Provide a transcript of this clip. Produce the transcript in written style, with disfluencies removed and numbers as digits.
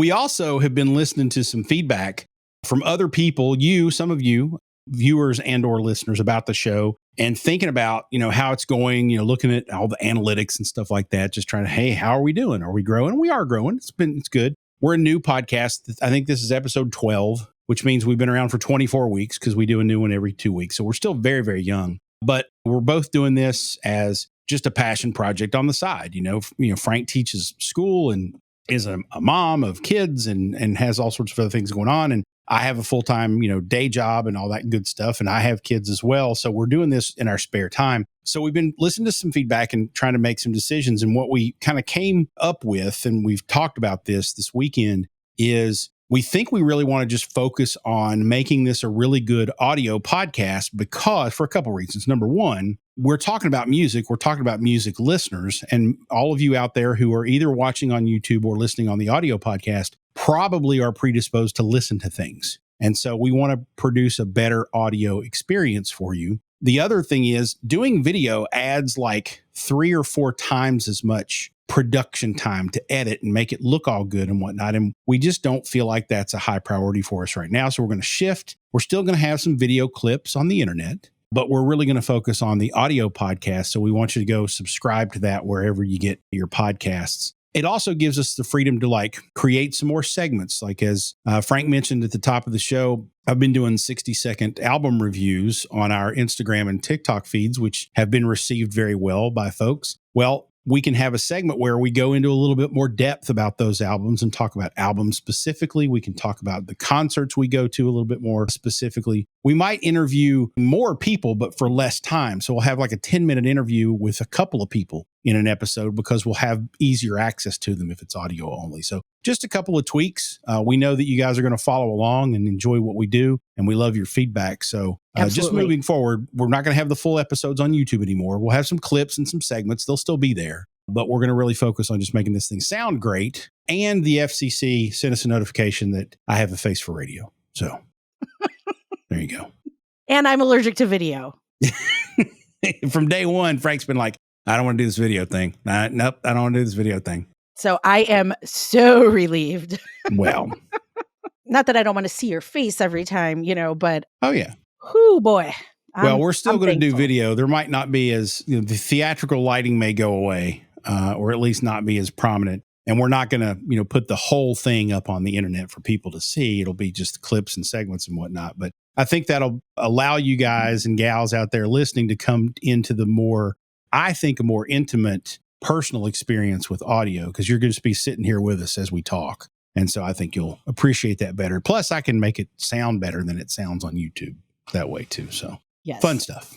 We also have been listening to some feedback from other people, some of you, viewers and or listeners about the show, and thinking about, how it's going, looking at all the analytics and stuff like that, just trying to, hey, how are we doing? Are we growing? We are growing. It's good. We're a new podcast. I think this is episode 12, which means we've been around for 24 weeks because we do a new one every 2 weeks. So we're still very, very young, but we're both doing this as just a passion project on the side. Frank teaches school and is a mom of kids and has all sorts of other things going on. And I have a full-time, day job and all that good stuff. And I have kids as well. So we're doing this in our spare time. So we've been listening to some feedback and trying to make some decisions. And what we kind of came up with, and we've talked about this weekend, is we think we really want to just focus on making this a really good audio podcast because for a couple of reasons. Number one, we're talking about music. We're talking about music listeners, and all of you out there who are either watching on YouTube or listening on the audio podcast probably are predisposed to listen to things. And so we want to produce a better audio experience for you. The other thing is doing video adds like 3 or 4 times as much production time to edit and make it look all good and whatnot. And we just don't feel like that's a high priority for us right now. So we're going to shift. We're still going to have some video clips on the internet, but we're really going to focus on the audio podcast. So we want you to go subscribe to that wherever you get your podcasts. It also gives us the freedom to create some more segments. Like as Frank mentioned at the top of the show, I've been doing 60-second album reviews on our Instagram and TikTok feeds, which have been received very well by folks. Well, we can have a segment where we go into a little bit more depth about those albums and talk about albums specifically. We can talk about the concerts we go to a little bit more specifically. We might interview more people, but for less time. So we'll have like a 10-minute interview with a couple of people in an episode because we'll have easier access to them if it's audio only. So just a couple of tweaks. We know that you guys are going to follow along and enjoy what we do, and we love your feedback. So just moving forward, we're not going to have the full episodes on YouTube anymore. We'll have some clips and some segments. They'll still be there, but we're going to really focus on just making this thing sound great. And the FCC sent us a notification that I have a face for radio. So there you go. And I'm allergic to video. From day one, Frank's been like, I don't want to do this video thing. Nope, I don't want to do this video thing. So I am so relieved. Well, not that I don't want to see your face every time, but. Oh, yeah. Whoo, boy. We're still going to do video. There might not be as, the theatrical lighting may go away, or at least not be as prominent. And we're not going to, put the whole thing up on the internet for people to see. It'll be just clips and segments and whatnot. But I think that'll allow you guys and gals out there listening to come into a more intimate personal experience with audio, because you're going to be sitting here with us as we talk. And so I think you'll appreciate that better. Plus, I can make it sound better than it sounds on YouTube that way too. So yes. Fun stuff.